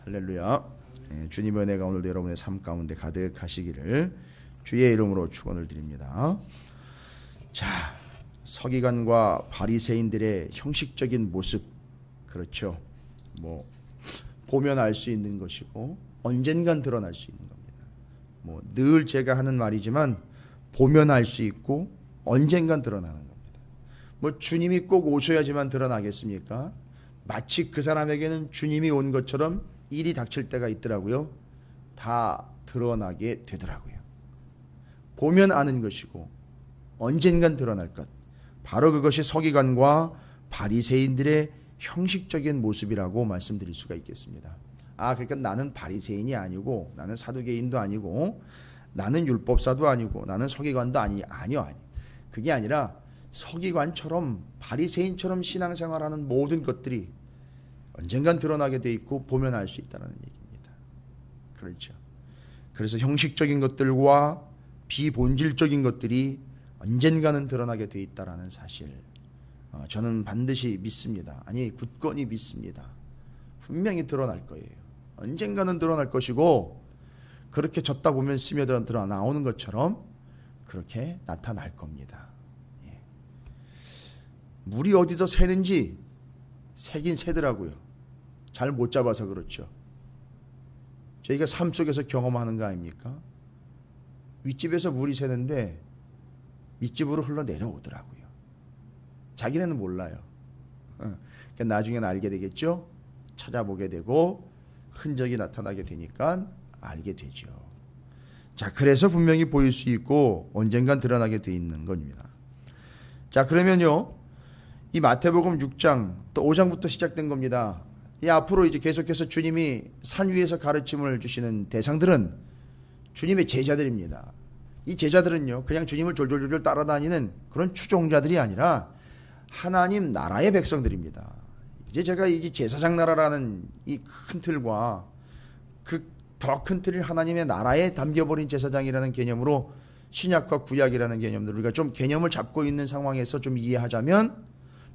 할렐루야. 주님의 은혜가 오늘도 여러분의 삶 가운데 가득하시기를 주의 이름으로 축원을 드립니다. 자, 서기관과 바리새인들의 형식적인 모습, 그렇죠. 보면 알 수 있는 것이고 언젠간 드러날 수 있는 겁니다. 늘 제가 하는 말이지만 보면 알 수 있고 언젠간 드러나는 겁니다. 주님이 꼭 오셔야지만 드러나겠습니까? 마치 그 사람에게는 주님이 온 것처럼 일이 닥칠 때가 있더라고요. 다 드러나게 되더라고요. 보면 아는 것이고 언젠간 드러날 것, 바로 그것이 서기관과 바리새인들의 형식적인 모습이라고 말씀드릴 수가 있겠습니다. 그러니까 나는 바리새인이 아니고 나는 사두개인도 아니고 나는 율법사도 아니고 나는 서기관도 아니요. 그게 아니라 서기관처럼 바리새인처럼 신앙생활하는 모든 것들이 언젠간 드러나게 돼 있고 보면 알 수 있다는 얘기입니다. 그렇죠. 그래서 형식적인 것들과 비본질적인 것들이 언젠가는 드러나게 돼 있다는 사실, 저는 반드시 믿습니다. 굳건히 믿습니다. 분명히 드러날 거예요. 언젠가는 드러날 것이고 그렇게 젖다 보면 스며들어 나오는 것처럼 그렇게 나타날 겁니다. 물이 어디서 새는지 새긴 새더라고요. 잘 못 잡아서 그렇죠. 저희가 삶 속에서 경험하는 거 아닙니까? 윗집에서 물이 새는데 밑집으로 흘러 내려오더라고요. 자기네는 몰라요. 그러니까 나중에는 알게 되겠죠. 찾아보게 되고 흔적이 나타나게 되니까 알게 되죠. 자, 그래서 분명히 보일 수 있고 언젠간 드러나게 돼 있는 겁니다. 자, 그러면요, 이 마태복음 6장 또 5장부터 시작된 겁니다. 앞으로 이제 계속해서 주님이 산 위에서 가르침을 주시는 대상들은 주님의 제자들입니다. 이 제자들은요, 그냥 주님을 졸졸졸 따라다니는 그런 추종자들이 아니라 하나님 나라의 백성들입니다. 이제 제가 이제 제사장 나라라는 이 큰 틀과 그 더 큰 틀을 하나님의 나라에 담겨버린 제사장이라는 개념으로 신약과 구약이라는 개념들, 우리가 좀 개념을 잡고 있는 상황에서 좀 이해하자면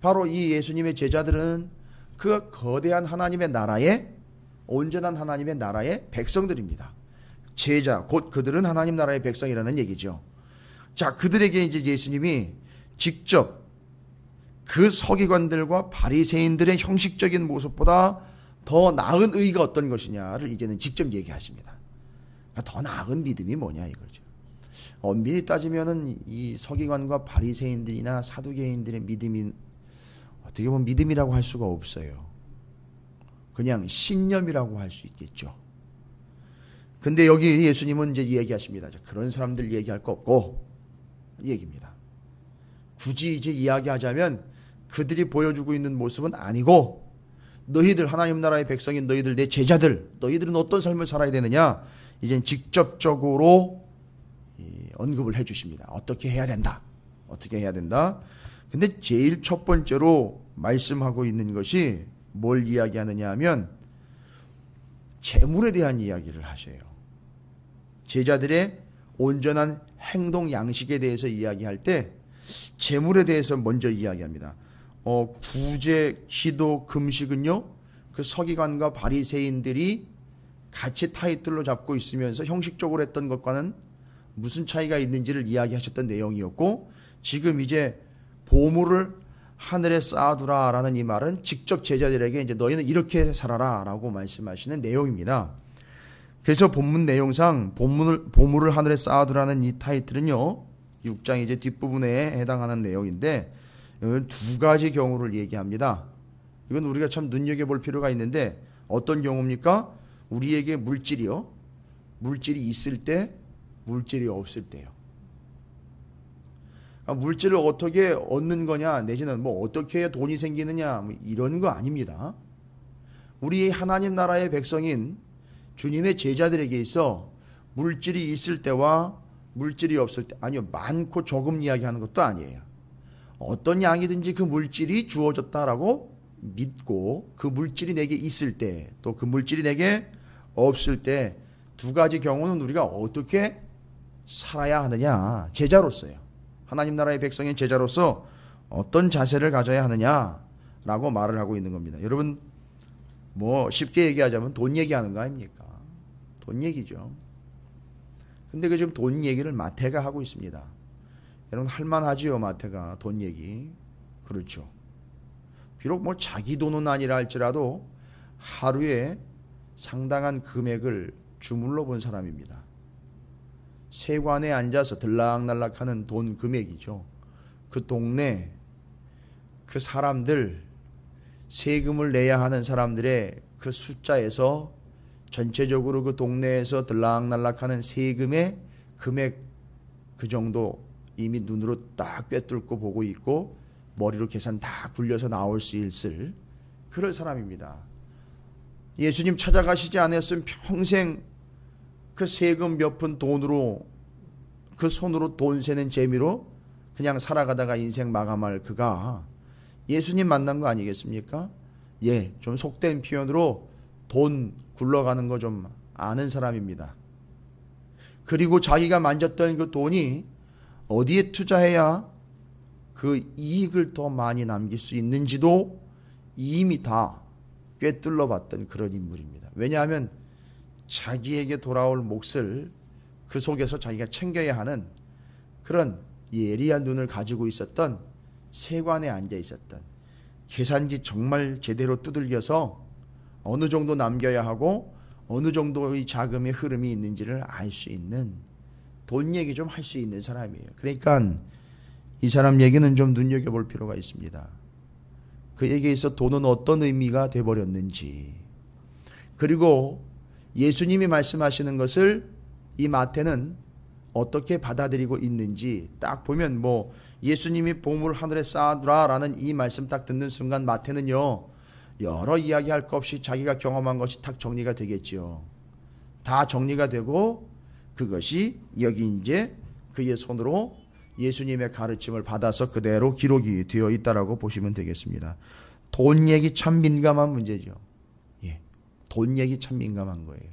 바로 이 예수님의 제자들은 그 거대한 하나님의 나라의, 온전한 하나님의 나라의 백성들입니다. 제자, 곧 그들은 하나님 나라의 백성이라는 얘기죠. 자, 그들에게 이제 예수님이 직접 그 서기관들과 바리새인들의 형식적인 모습보다 더 나은 의가 어떤 것이냐를 이제는 직접 얘기하십니다. 그러니까 더 나은 믿음이 뭐냐 이거죠. 엄밀히 따지면은 이 서기관과 바리새인들이나 사두개인들의 믿음이 어떻게 보면 믿음이라고 할 수가 없어요. 그냥 신념이라고 할 수 있겠죠. 근데 여기 예수님은 이제 얘기하십니다. 그런 사람들 얘기할 거 없고 얘기입니다. 굳이 이제 이야기하자면 그들이 보여주고 있는 모습은 아니고, 너희들 하나님 나라의 백성인 너희들 내 제자들, 너희들은 어떤 삶을 살아야 되느냐, 이제 직접적으로 언급을 해 주십니다. 어떻게 해야 된다. 어떻게 해야 된다. 근데 제일 첫 번째로 말씀하고 있는 것이 뭘 이야기하느냐 하면 재물에 대한 이야기를 하셔요. 제자들의 온전한 행동 양식에 대해서 이야기할 때 재물에 대해서 먼저 이야기합니다. 구제, 기도, 금식은요, 그 서기관과 바리새인들이 같이 타이틀로 잡고 있으면서 형식적으로 했던 것과는 무슨 차이가 있는지를 이야기하셨던 내용이었고, 지금 이제 보물을 하늘에 쌓아두라라는 이 말은 직접 제자들에게 이제 너희는 이렇게 살아라라고 말씀하시는 내용입니다. 그래서 본문 내용상 보물을 하늘에 쌓아두라는 이 타이틀은요, 6장 이제 뒷부분에 해당하는 내용인데, 이건 두 가지 경우를 얘기합니다. 이건 우리가 참 눈여겨볼 필요가 있는데, 어떤 경우입니까? 우리에게 물질이 있을 때, 물질이 없을 때요. 물질을 어떻게 얻는 거냐, 내지는 어떻게 해야 돈이 생기느냐, 이런 거 아닙니다. 우리 하나님 나라의 백성인 주님의 제자들에게 있어 물질이 있을 때와 물질이 없을 때, 아니요, 많고 조금 이야기하는 것도 아니에요. 어떤 양이든지 그 물질이 주어졌다라고 믿고 그 물질이 내게 있을 때, 또 그 물질이 내게 없을 때, 두 가지 경우는 우리가 어떻게 살아야 하느냐, 제자로서요. 하나님 나라의 백성인 제자로서 어떤 자세를 가져야 하느냐라고 말을 하고 있는 겁니다. 여러분, 뭐 쉽게 얘기하자면 돈 얘기하는 거 아닙니까? 돈 얘기죠. 근데 그 지금 돈 얘기를 마태가 하고 있습니다. 여러분 할만하지요, 마태가 돈 얘기. 그렇죠. 비록 뭐 자기 돈은 아니라 할지라도 하루에 상당한 금액을 주물러 본 사람입니다. 세관에 앉아서 들락날락하는 돈 금액이죠. 그 동네 그 사람들, 세금을 내야 하는 사람들의 그 숫자에서 전체적으로 그 동네에서 들락날락하는 세금의 금액 그 정도 이미 눈으로 딱 꿰뚫고 보고 있고 머리로 계산 다 굴려서 나올 수 있을 그럴 사람입니다. 예수님 찾아가시지 않았으면 평생 그 세금 몇 푼 돈으로 그 손으로 돈 세는 재미로 그냥 살아가다가 인생 마감할 그가 예수님 만난 거 아니겠습니까? 예, 좀 속된 표현으로 돈 굴러가는 거 좀 아는 사람입니다. 그리고 자기가 만졌던 그 돈이 어디에 투자해야 그 이익을 더 많이 남길 수 있는지도 이미 다 꿰뚫러 봤던 그런 인물입니다. 왜냐하면 자기에게 돌아올 몫을 그 속에서 자기가 챙겨야 하는 그런 예리한 눈을 가지고 있었던 세관에 앉아 있었던 계산기 정말 제대로 두들겨서 어느 정도 남겨야 하고 어느 정도의 자금의 흐름이 있는지를 알 수 있는 돈 얘기 좀 할 수 있는 사람이에요. 그러니까 이 사람 얘기는 좀 눈여겨볼 필요가 있습니다. 그에게 있어 돈은 어떤 의미가 돼버렸는지, 그리고 예수님이 말씀하시는 것을 이 마태는 어떻게 받아들이고 있는지 딱 보면 뭐 예수님이 보물 하늘에 쌓아두라 라는 이 말씀 딱 듣는 순간 마태는요 여러 이야기할 것 없이 자기가 경험한 것이 딱 정리가 되겠지요. 다 정리가 되고 그것이 여기 이제 그의 손으로 예수님의 가르침을 받아서 그대로 기록이 되어 있다라고 보시면 되겠습니다. 돈 얘기 참 민감한 문제죠. 예, 돈 얘기 참 민감한 거예요.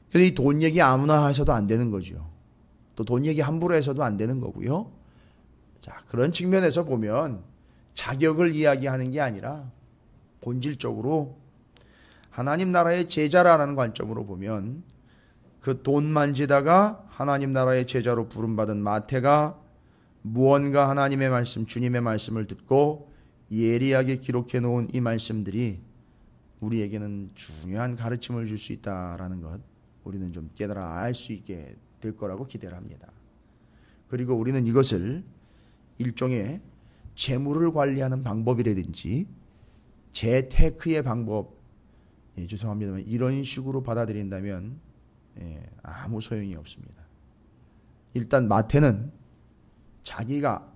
그래서 이 돈 얘기 아무나 하셔도 안 되는 거죠. 또 돈 얘기 함부로 해서도 안 되는 거고요. 자, 그런 측면에서 보면 자격을 이야기하는 게 아니라 본질적으로 하나님 나라의 제자라는 관점으로 보면 그 돈 만지다가 하나님 나라의 제자로 부름받은 마태가 무언가 하나님의 말씀, 주님의 말씀을 듣고 예리하게 기록해 놓은 이 말씀들이 우리에게는 중요한 가르침을 줄 수 있다라는 것 우리는 좀 깨달아 알 수 있게 될 거라고 기대를 합니다. 그리고 우리는 이것을 일종의 재물을 관리하는 방법이라든지 재테크의 방법, 죄송합니다만 이런 식으로 받아들인다면 아무 소용이 없습니다. 일단 마태는 자기가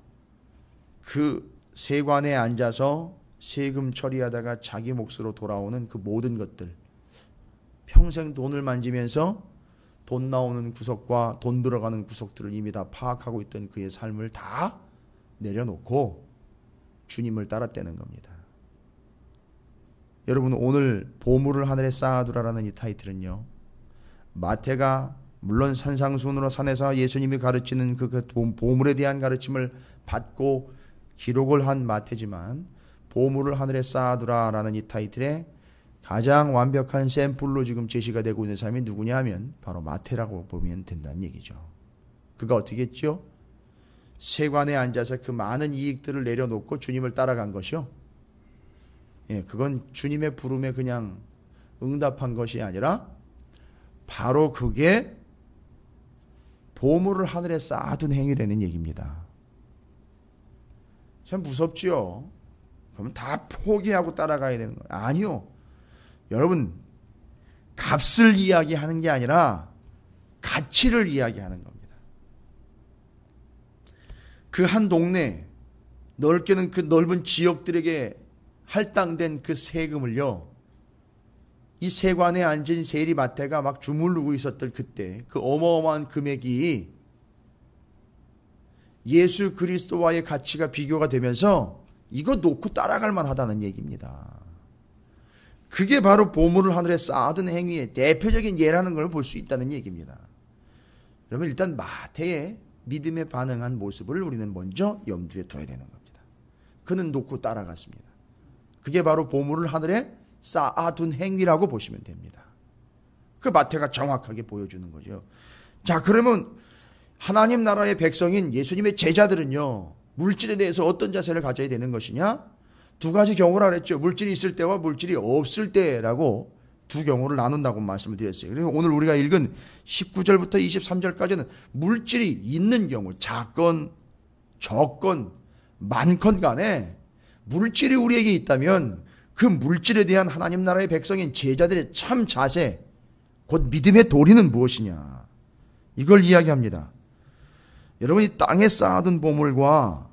그 세관에 앉아서 세금 처리하다가 자기 몫으로 돌아오는 그 모든 것들, 평생 돈을 만지면서 돈 나오는 구석과 돈 들어가는 구석들을 이미 다 파악하고 있던 그의 삶을 다 내려놓고 주님을 따랐다는 겁니다. 여러분, 오늘 보물을 하늘에 쌓아두라라는 이 타이틀은요, 마태가 물론 산상순으로 산에서 예수님이 가르치는 그 보물에 대한 가르침을 받고 기록을 한 마태지만, 보물을 하늘에 쌓아두라라는 이 타이틀에 가장 완벽한 샘플로 지금 제시가 되고 있는 사람이 누구냐 하면 바로 마태라고 보면 된다는 얘기죠. 그가 어떻게 했죠? 세관에 앉아서 그 많은 이익들을 내려놓고 주님을 따라간 것이요. 그건 주님의 부름에 그냥 응답한 것이 아니라 바로 그게 보물을 하늘에 쌓아둔 행위라는 얘기입니다. 참 무섭지요. 그러면 다 포기하고 따라가야 되는 거예요. 아니요. 여러분, 값을 이야기하는 게 아니라 가치를 이야기하는 겁니다. 그 한 동네, 넓게는 그 넓은 지역들에게 할당된 그 세금을요, 이 세관에 앉은 세리 마태가 막 주물르고 있었던 그때 그 어마어마한 금액이 예수 그리스도와의 가치가 비교가 되면서 이거 놓고 따라갈 만하다는 얘기입니다. 그게 바로 보물을 하늘에 쌓아둔 행위의 대표적인 예라는 걸 볼 수 있다는 얘기입니다. 그러면 일단 마태의 믿음에 반응한 모습을 우리는 먼저 염두에 둬야 되는 겁니다. 그는 놓고 따라갔습니다. 그게 바로 보물을 하늘에 쌓아둔 행위라고 보시면 됩니다. 그 마태가 정확하게 보여주는 거죠. 자, 그러면 하나님 나라의 백성인 예수님의 제자들은요, 물질에 대해서 어떤 자세를 가져야 되는 것이냐? 두 가지 경우라 그랬죠. 물질이 있을 때와 물질이 없을 때라고 두 경우를 나눈다고 말씀을 드렸어요. 그리고 오늘 우리가 읽은 19절부터 23절까지는 물질이 있는 경우, 작건, 적건, 많건 간에 물질이 우리에게 있다면 그 물질에 대한 하나님 나라의 백성인 제자들의 참 자세, 곧 믿음의 도리는 무엇이냐? 이걸 이야기합니다. 여러분이 땅에 쌓아둔 보물과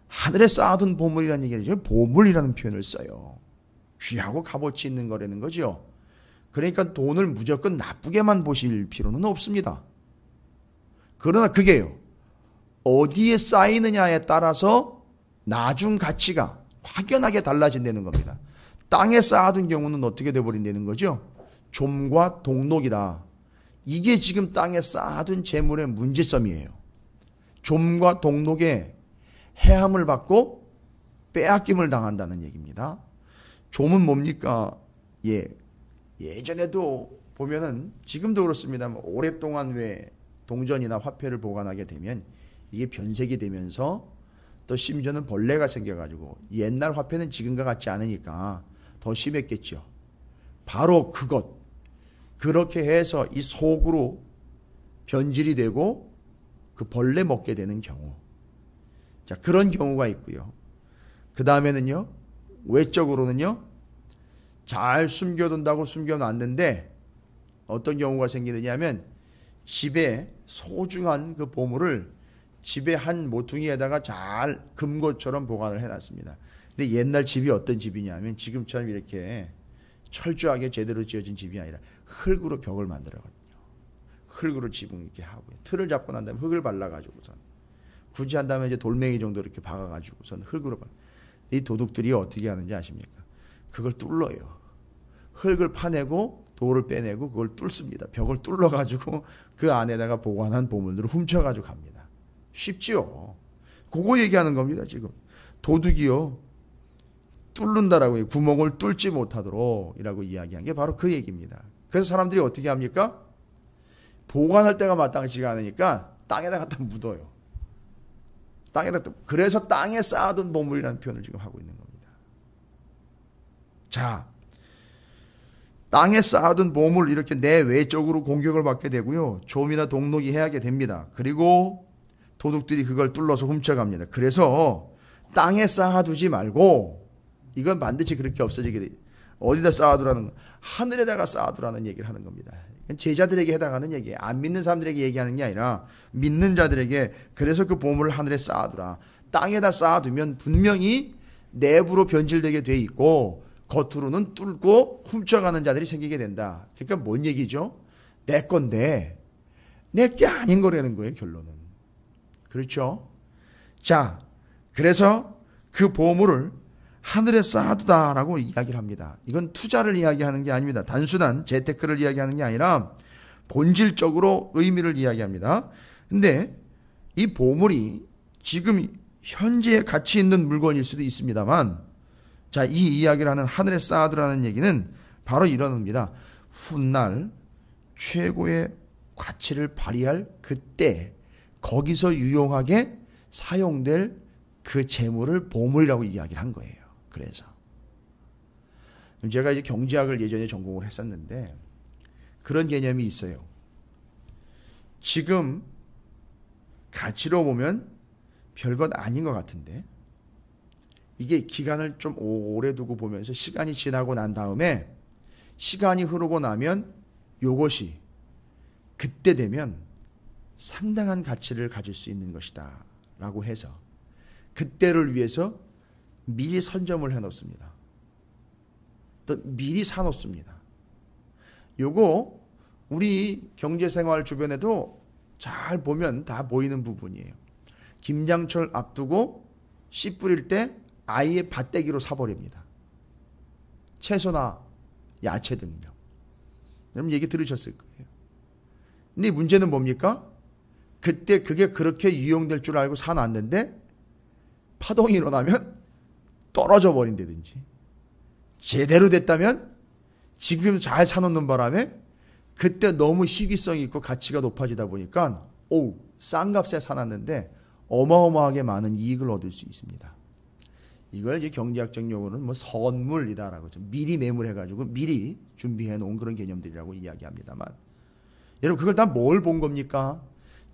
하늘에 쌓아둔 보물이라는 얘기를 보물이라는 표현을 써요. 귀하고 값어치 있는 거라는 거죠. 그러니까 돈을 무조건 나쁘게만 보실 필요는 없습니다. 그러나 그게요, 어디에 쌓이느냐에 따라서 나중 가치가 확연하게 달라진다는 겁니다. 땅에 쌓아둔 경우는 어떻게 돼버린다는 거죠? 좀과 동록이다. 이게 지금 땅에 쌓아둔 재물의 문제점이에요. 좀과 동록에 해함을 받고 빼앗김을 당한다는 얘기입니다. 좀은 뭡니까? 예전에도 보면은 지금도 그렇습니다만 오랫동안 왜 동전이나 화폐를 보관하게 되면 이게 변색이 되면서 또 심지어는 벌레가 생겨가지고 옛날 화폐는 지금과 같지 않으니까 더 심했겠죠. 바로 그것, 그렇게 해서 이 속으로 변질이 되고 그 벌레 먹게 되는 경우, 자, 그런 경우가 있고요. 그 다음에는요, 외적으로는요, 잘 숨겨둔다고 숨겨놨는데 어떤 경우가 생기느냐 하면 집에 소중한 그 보물을 집에 한 모퉁이에다가 잘 금고처럼 보관을 해놨습니다. 근데 옛날 집이 어떤 집이냐면 지금처럼 이렇게 철저하게 제대로 지어진 집이 아니라 흙으로 벽을 만들었거든요. 흙으로 지붕 이렇게 하고요. 틀을 잡고 난 다음에 흙을 발라가지고선 굳이 한다면 이제 돌멩이 정도 이렇게 박아가지고선 흙으로 이 도둑들이 어떻게 하는지 아십니까? 그걸 뚫어요. 흙을 파내고 돌을 빼내고 그걸 뚫습니다. 벽을 뚫어가지고 그 안에다가 보관한 보물들을 훔쳐가지고 갑니다. 쉽지요. 그거 얘기하는 겁니다. 지금 도둑이요, 뚫는다라고, 구멍을 뚫지 못하도록 이라고 이야기한 게 바로 그 얘기입니다. 그래서 사람들이 어떻게 합니까? 보관할 때가 마땅치가 않으니까 땅에다 갖다 묻어요. 그래서 땅에 쌓아둔 보물이라는 표현을 지금 하고 있는 겁니다. 자, 땅에 쌓아둔 보물, 이렇게 내 외적으로 공격을 받게 되고요, 좀이나 동록이 해하게 됩니다. 그리고 도둑들이 그걸 뚫러서 훔쳐갑니다. 그래서 땅에 쌓아두지 말고, 이건 반드시 그렇게 없어지게 돼. 어디다 쌓아두라는, 하늘에다가 쌓아두라는 얘기를 하는 겁니다. 제자들에게 해당하는 얘기예요. 안 믿는 사람들에게 얘기하는 게 아니라 믿는 자들에게, 그래서 그 보물을 하늘에 쌓아두라. 땅에다 쌓아두면 분명히 내부로 변질되게 돼 있고 겉으로는 뚫고 훔쳐가는 자들이 생기게 된다. 그러니까 뭔 얘기죠? 내 건데 내 게 아닌 거라는 거예요, 결론은. 그렇죠? 자, 그래서 그 보물을 하늘에 쌓아두다라고 이야기를 합니다. 이건 투자를 이야기하는 게 아닙니다. 단순한 재테크를 이야기하는 게 아니라 본질적으로 의미를 이야기합니다. 근데 이 보물이 지금 현재에 가치 있는 물건일 수도 있습니다만, 자, 이 이야기를 하는 하늘에 쌓아두라는 얘기는 바로 이런 겁니다. 훗날 최고의 가치를 발휘할 그때 거기서 유용하게 사용될 그 재물을 보물이라고 이야기를 한 거예요. 그래서 제가 이제 경제학을 예전에 전공을 했었는데 그런 개념이 있어요. 지금 가치로 보면 별것 아닌 것 같은데 이게 기간을 좀 오래 두고 보면서 시간이 지나고 난 다음에, 시간이 흐르고 나면 요것이 그때 되면 상당한 가치를 가질 수 있는 것이다 라고 해서 그때를 위해서 미리 선점을 해놓습니다. 또 미리 사놓습니다. 요거 우리 경제생활 주변에도 잘 보면 다 보이는 부분이에요. 김장철 앞두고 씨 뿌릴 때 아예 밭대기로 사버립니다. 채소나 야채 등요. 여러분 얘기 들으셨을 거예요. 근데 문제는 뭡니까? 그때 그게 그렇게 유용될 줄 알고 사놨는데 파동이 일어나면 떨어져 버린다든지 제대로 됐다면 지금 잘 사놓는 바람에 그때 너무 희귀성이 있고 가치가 높아지다 보니까 싼 값에 사놨는데 어마어마하게 많은 이익을 얻을 수 있습니다. 이걸 이제 경제학적 용어는 뭐 선물이다라고 미리 매물해가지고 미리 준비해 놓은 그런 개념들이라고 이야기합니다만, 여러분 그걸 다 뭘 본 겁니까?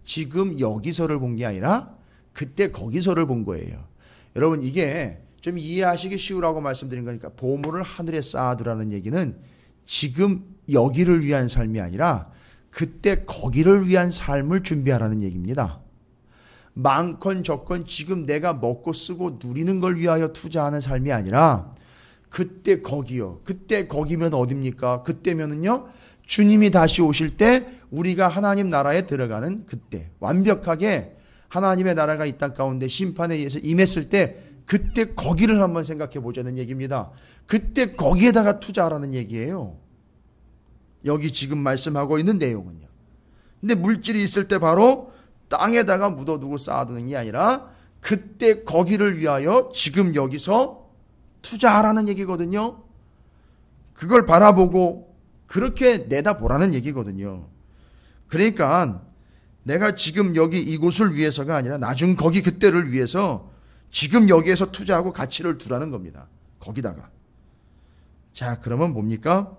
지금 여기서를 본 게 아니라 그때 거기서를 본 거예요. 여러분 이게 좀 이해하시기 쉬우라고 말씀드린 거니까, 보물을 하늘에 쌓아두라는 얘기는 지금 여기를 위한 삶이 아니라 그때 거기를 위한 삶을 준비하라는 얘기입니다. 많건 적건 지금 내가 먹고 쓰고 누리는 걸 위하여 투자하는 삶이 아니라 그때 거기요. 그때 거기면 어딥니까? 그때면은요, 주님이 다시 오실 때 우리가 하나님 나라에 들어가는 그때, 완벽하게 하나님의 나라가 이 땅 가운데 심판에 의해서 임했을 때 그때 거기를 한번 생각해 보자는 얘기입니다. 그때 거기에다가 투자하라는 얘기예요. 여기 지금 말씀하고 있는 내용은요. 근데 물질이 있을 때 바로 땅에다가 묻어두고 쌓아두는 게 아니라 그때 거기를 위하여 지금 여기서 투자하라는 얘기거든요. 그걸 바라보고 그렇게 내다보라는 얘기거든요. 그러니까 내가 지금 여기 이곳을 위해서가 아니라 나중 거기 그때를 위해서 지금 여기에서 투자하고 가치를 두라는 겁니다. 거기다가. 자, 그러면 뭡니까?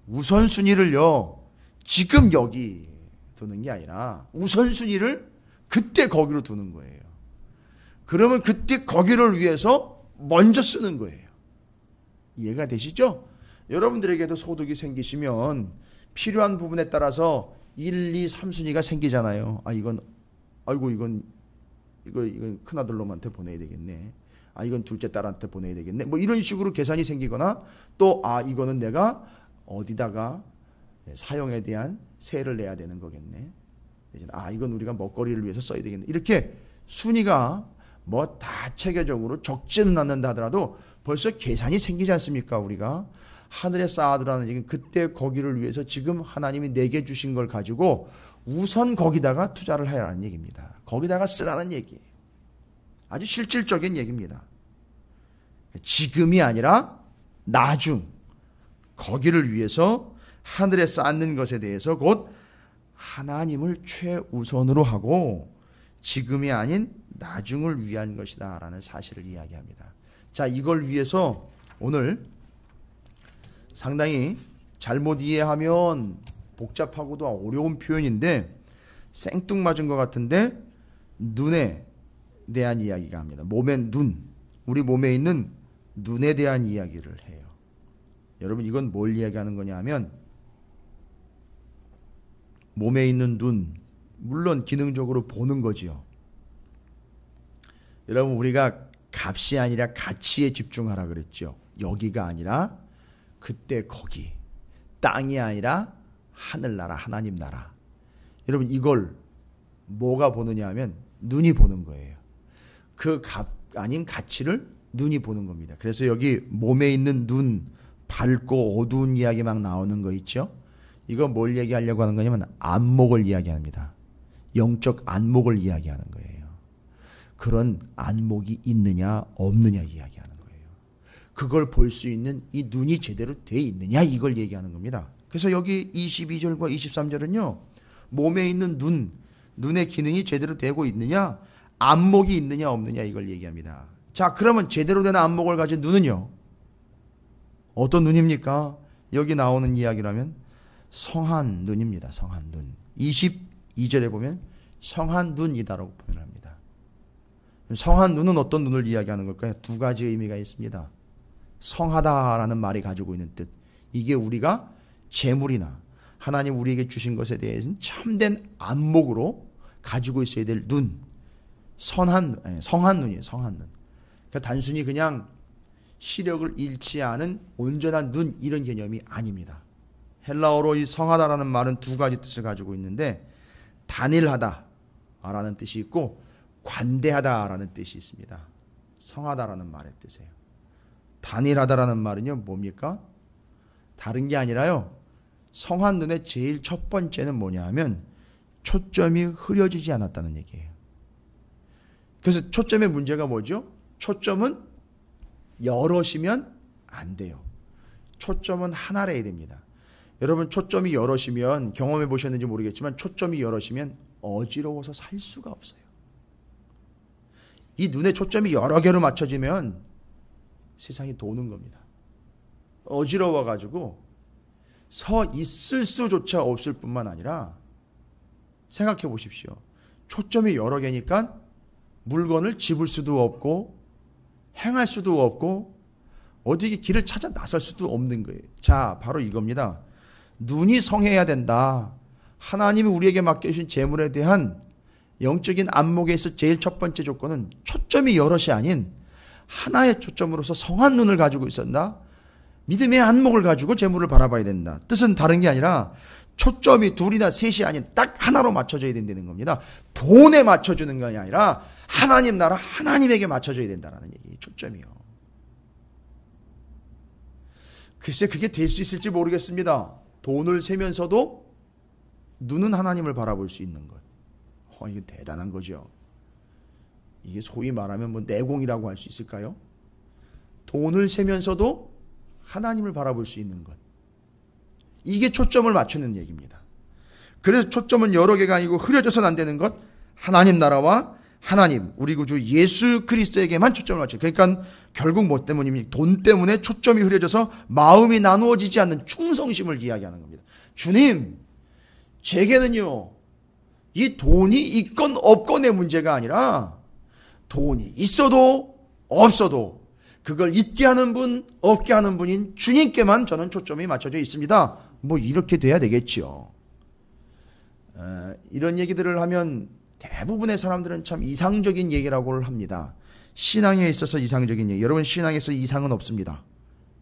우선순위를요, 지금 여기 두는 게 아니라 우선순위를 그때 거기로 두는 거예요. 그러면 그때 거기를 위해서 먼저 쓰는 거예요. 이해가 되시죠? 여러분들에게도 소득이 생기시면 필요한 부분에 따라서 1, 2, 3순위가 생기잖아요. 이건 큰아들놈한테 보내야 되겠네. 이건 둘째 딸한테 보내야 되겠네. 뭐 이런 식으로 계산이 생기거나, 또 이거는 내가 어디다가 사용에 대한 세를 내야 되는 거겠네. 이건 우리가 먹거리를 위해서 써야 되겠네. 이렇게 순위가 뭐 다 체계적으로 적지는 않는다 하더라도 벌써 계산이 생기지 않습니까? 우리가 하늘에 쌓아두라는 얘기는 그때 거기를 위해서 지금 하나님이 내게 주신 걸 가지고 우선 거기다가 투자를 하라는 얘기입니다. 거기다가 쓰라는 얘기예요. 아주 실질적인 얘기입니다. 지금이 아니라 나중, 거기를 위해서 하늘에 쌓는 것에 대해서 곧 하나님을 최우선으로 하고 지금이 아닌 나중을 위한 것이다 라는 사실을 이야기합니다. 자, 이걸 위해서 오늘 상당히 잘못 이해하면 복잡하고도 어려운 표현인데 생뚱맞은 것 같은데, 눈에 대한 이야기가 합니다. 몸의 눈, 우리 몸에 있는 눈에 대한 이야기를 해요. 여러분 이건 뭘 이야기하는 거냐 하면, 몸에 있는 눈, 물론 기능적으로 보는 거지요. 여러분 우리가 값이 아니라 가치에 집중하라 그랬죠. 여기가 아니라 그때 거기, 땅이 아니라 하늘나라, 하나님 나라. 여러분 이걸 뭐가 보느냐 하면 눈이 보는 거예요. 그 값 아닌 가치를 눈이 보는 겁니다. 그래서 여기 몸에 있는 눈, 밝고 어두운 이야기 막 나오는 거 있죠. 이거 뭘 얘기하려고 하는 거냐면 안목을 이야기합니다. 영적 안목을 이야기하는 거예요. 그런 안목이 있느냐 없느냐 이야기하는 거예요. 그걸 볼 수 있는 이 눈이 제대로 돼 있느냐 이걸 얘기하는 겁니다. 그래서 여기 22절과 23절은요. 몸에 있는 눈의 기능이 제대로 되고 있느냐, 안목이 있느냐 없느냐 이걸 얘기합니다. 자, 그러면 제대로 된 안목을 가진 눈은요. 어떤 눈입니까? 여기 나오는 이야기라면 성한 눈입니다. 성한 눈. 22절에 보면 성한 눈이다라고 표현합니다. 성한 눈은 어떤 눈을 이야기하는 걸까요? 두 가지 의미가 있습니다. 성하다라는 말이 가지고 있는 뜻. 이게 우리가 재물이나 하나님 우리에게 주신 것에 대해서는 참된 안목으로 가지고 있어야 될 눈. 성한 눈이에요. 성한 눈. 그러니까 단순히 그냥 시력을 잃지 않은 온전한 눈 이런 개념이 아닙니다. 헬라어로 이 성하다라는 말은 두 가지 뜻을 가지고 있는데, 단일하다라는 뜻이 있고 관대하다라는 뜻이 있습니다. 성하다라는 말의 뜻이에요. 단일하다라는 말은요 뭡니까? 다른 게 아니라요, 성한 눈의 제일 첫 번째는 뭐냐 하면 초점이 흐려지지 않았다는 얘기예요. 그래서 초점의 문제가 뭐죠? 초점은 여럿이면 안 돼요. 초점은 하나래야 됩니다. 여러분 초점이 여럿이면 경험해 보셨는지 모르겠지만 초점이 여럿이면 어지러워서 살 수가 없어요. 이 눈에 초점이 여러 개로 맞춰지면 세상이 도는 겁니다. 어지러워가지고 서 있을 수조차 없을 뿐만 아니라 생각해 보십시오. 초점이 여러 개니까 물건을 집을 수도 없고 행할 수도 없고 어디 길을 찾아 나설 수도 없는 거예요. 자, 바로 이겁니다. 눈이 성해야 된다. 하나님이 우리에게 맡겨주신 재물에 대한 영적인 안목에서 제일 첫 번째 조건은 초점이 여럿이 아닌 하나의 초점으로서 성한 눈을 가지고 있었나? 믿음의 안목을 가지고 재물을 바라봐야 된다. 뜻은 다른 게 아니라 초점이 둘이나 셋이 아닌 딱 하나로 맞춰져야 된다는 겁니다. 돈에 맞춰주는 것이 아니라 하나님 나라 하나님에게 맞춰져야 된다는 얘기예요. 초점이요. 글쎄 그게 될 수 있을지 모르겠습니다. 돈을 세면서도 눈은 하나님을 바라볼 수 있는 것. 이게 대단한 거죠. 이게 소위 말하면 뭐 내공이라고 할 수 있을까요? 돈을 세면서도 하나님을 바라볼 수 있는 것. 이게 초점을 맞추는 얘기입니다. 그래서 초점은 여러 개가 아니고 흐려져서는 안 되는 것. 하나님 나라와 하나님, 우리 구주 예수 그리스도에게만 초점을 맞춰요. 그러니까 결국 뭐 때문입니까? 돈 때문에 초점이 흐려져서 마음이 나누어지지 않는 충성심을 이야기하는 겁니다. 주님, 제게는요, 이 돈이 있건 없건의 문제가 아니라 돈이 있어도 없어도 그걸 있게 하는 분, 없게 하는 분인 주님께만 저는 초점이 맞춰져 있습니다. 뭐 이렇게 돼야 되겠죠. 이런 얘기들을 하면 대부분의 사람들은 참 이상적인 얘기라고 합니다. 신앙에 있어서 이상적인 얘기. 여러분 신앙에서 이상은 없습니다.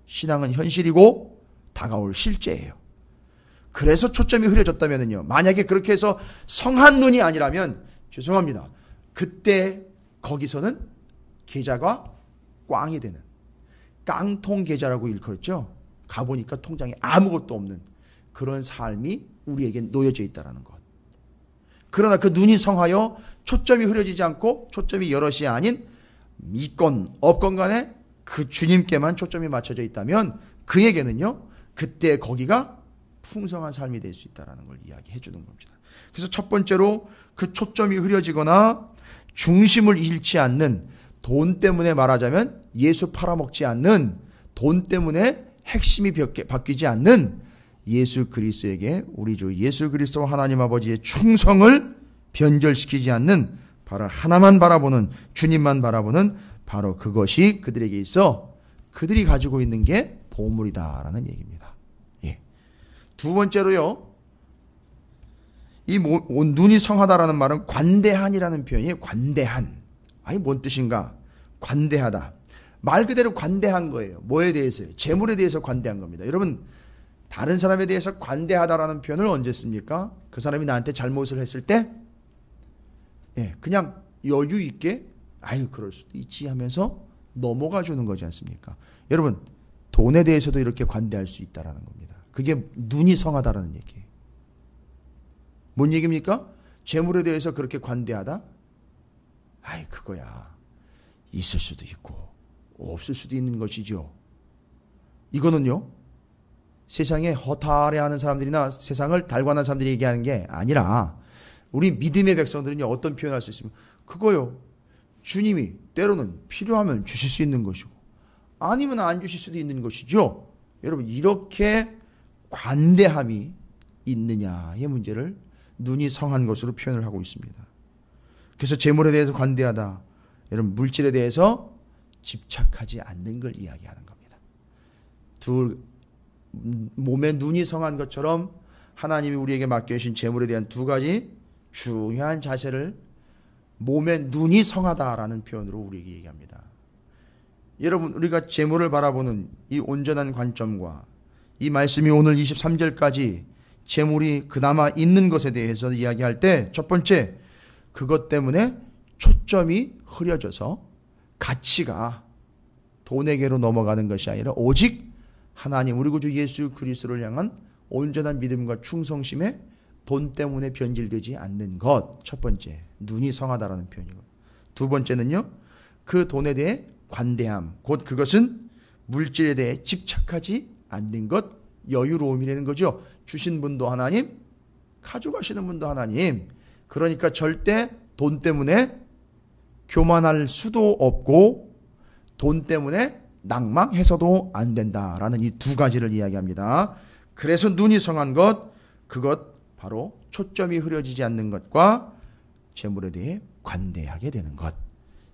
신앙은 현실이고 다가올 실제예요. 그래서 초점이 흐려졌다면요. 만약에 그렇게 해서 성한 눈이 아니라면 죄송합니다. 그때 거기서는 계좌가 꽝이 되는 깡통 계좌라고 일컬었죠. 가보니까 통장에 아무것도 없는 그런 삶이 우리에게 놓여져 있다는 것. 그러나 그 눈이 성하여 초점이 흐려지지 않고 초점이 여럿이 아닌 있건 없건 간에 그 주님께만 초점이 맞춰져 있다면 그에게는요. 그때 거기가 풍성한 삶이 될 수 있다는 걸 이야기해 주는 겁니다. 그래서 첫 번째로 그 초점이 흐려지거나 중심을 잃지 않는 돈 때문에 말하자면 예수 팔아먹지 않는 돈 때문에 핵심이 바뀌지 않는 예수 그리스도에게 우리 주 예수 그리스도 하나님 아버지의 충성을 변절시키지 않는 바로 하나만 바라보는 주님만 바라보는 바로 그것이 그들에게 있어 그들이 가지고 있는 게 보물이다라는 얘기입니다. 예. 두 번째로요. 이 눈이 성하다라는 말은 관대한이라는 표현이에요. 관대한. 아니 뭔 뜻인가? 관대하다. 말 그대로 관대한 거예요. 뭐에 대해서요? 재물에 대해서 관대한 겁니다. 여러분 다른 사람에 대해서 관대하다라는 표현을 언제 씁니까? 그 사람이 나한테 잘못을 했을 때 예, 그냥 여유 있게 아유 그럴 수도 있지 하면서 넘어가 주는 거지 않습니까? 여러분 돈에 대해서도 이렇게 관대할 수 있다라는 겁니다. 그게 눈이 성하다라는 얘기예요. 뭔 얘기입니까? 재물에 대해서 그렇게 관대하다? 아이 그거야 있을 수도 있고 없을 수도 있는 것이죠. 이거는요 세상에 허탈해하는 사람들이나 세상을 달관한 사람들이 얘기하는 게 아니라 우리 믿음의 백성들은요 어떤 표현할 수 있습니까? 그거요 주님이 때로는 필요하면 주실 수 있는 것이고 아니면 안 주실 수도 있는 것이죠. 여러분 이렇게 관대함이 있느냐의 문제를 눈이 성한 것으로 표현을 하고 있습니다. 그래서 재물에 대해서 관대하다. 여러분 물질에 대해서 집착하지 않는 걸 이야기하는 겁니다. 몸에 눈이 성한 것처럼 하나님이 우리에게 맡겨주신 재물에 대한 두 가지 중요한 자세를 몸에 눈이 성하다라는 표현으로 우리에게 얘기합니다. 여러분 우리가 재물을 바라보는 이 온전한 관점과 이 말씀이 오늘 23절까지 재물이 그나마 있는 것에 대해서 이야기할 때 첫 번째 그것 때문에 초점이 흐려져서 가치가 돈에게로 넘어가는 것이 아니라 오직 하나님 우리 구주 예수 그리스도를 향한 온전한 믿음과 충성심에 돈 때문에 변질되지 않는 것. 첫 번째 눈이 성하다라는 표현이고 두 번째는요 그 돈에 대해 관대함 곧 그것은 물질에 대해 집착하지 않는 것, 여유로움이라는 거죠. 주신 분도 하나님, 가져가시는 분도 하나님. 그러니까 절대 돈 때문에 교만할 수도 없고 돈 때문에 낭망해서도 안 된다라는 이 두 가지를 이야기합니다. 그래서 눈이 성한 것, 그것 바로 초점이 흐려지지 않는 것과 재물에 대해 관대하게 되는 것.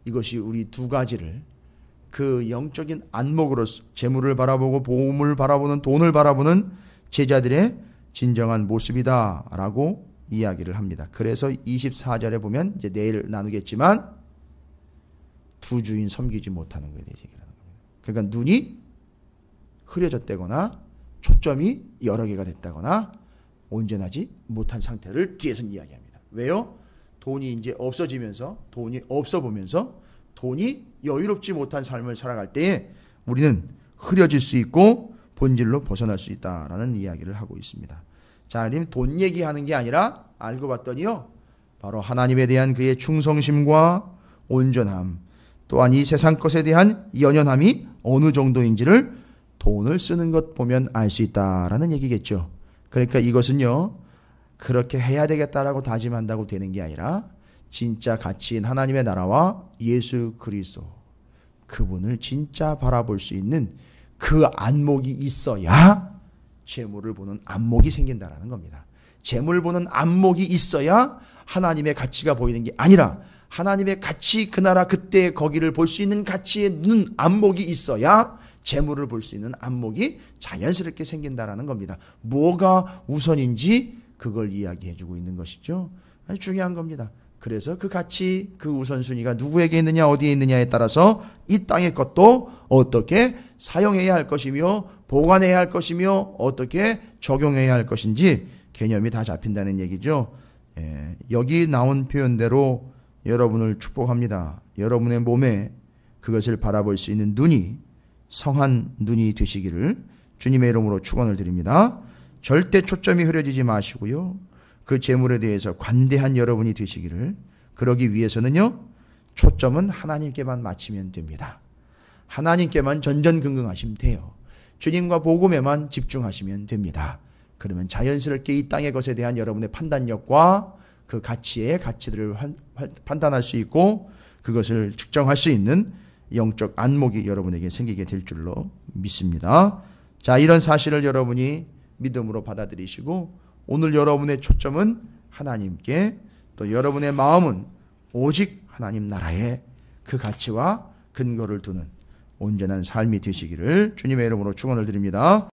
이것이 우리 두 가지를 그 영적인 안목으로 재물을 바라보고 보험을 바라보는 돈을 바라보는 제자들의 진정한 모습이다라고 이야기를 합니다. 그래서 24절에 보면 이제 내일 나누겠지만 두 주인 섬기지 못하는 것에 대해서 얘기하는 겁니다. 그러니까 눈이 흐려졌다거나 초점이 여러 개가 됐다거나 온전하지 못한 상태를 뒤에서는 이야기합니다. 왜요? 돈이 이제 없어지면서 돈이 없어 보면서 돈이 여유롭지 못한 삶을 살아갈 때에 우리는 흐려질 수 있고 본질로 벗어날 수 있다라는 이야기를 하고 있습니다. 자, 그럼 돈 얘기하는 게 아니라 알고 봤더니요, 바로 하나님에 대한 그의 충성심과 온전함, 또한 이 세상 것에 대한 연연함이 어느 정도인지를 돈을 쓰는 것 보면 알 수 있다라는 얘기겠죠. 그러니까 이것은요, 그렇게 해야 되겠다라고 다짐한다고 되는 게 아니라 진짜 가치인 하나님의 나라와 예수 그리스도, 그분을 진짜 바라볼 수 있는 그 안목이 있어야 재물을 보는 안목이 생긴다라는 겁니다. 재물 보는 안목이 있어야 하나님의 가치가 보이는 게 아니라 하나님의 가치, 그 나라 그때 거기를 볼 수 있는 가치의 눈, 안목이 있어야 재물을 볼 수 있는 안목이 자연스럽게 생긴다라는 겁니다. 뭐가 우선인지 그걸 이야기해주고 있는 것이죠. 아주 중요한 겁니다. 그래서 그 가치, 그 우선순위가 누구에게 있느냐, 어디에 있느냐에 따라서 이 땅의 것도 어떻게 사용해야 할 것이며 보관해야 할 것이며 어떻게 적용해야 할 것인지 개념이 다 잡힌다는 얘기죠. 여기 나온 표현대로 여러분을 축복합니다. 여러분의 몸에 그것을 바라볼 수 있는 눈이 성한 눈이 되시기를 주님의 이름으로 축원을 드립니다. 절대 초점이 흐려지지 마시고요. 그 재물에 대해서 관대한 여러분이 되시기를, 그러기 위해서는요, 초점은 하나님께만 맞추면 됩니다. 하나님께만 전전긍긍하시면 돼요. 주님과 복음에만 집중하시면 됩니다. 그러면 자연스럽게 이 땅의 것에 대한 여러분의 판단력과 그 가치의 가치들을 판단할 수 있고 그것을 측정할 수 있는 영적 안목이 여러분에게 생기게 될 줄로 믿습니다. 자, 이런 사실을 여러분이 믿음으로 받아들이시고 오늘 여러분의 초점은 하나님께, 또 여러분의 마음은 오직 하나님 나라의 그 가치와 근거를 두는 온전한 삶이 되시기를 주님의 이름으로 축원을 드립니다.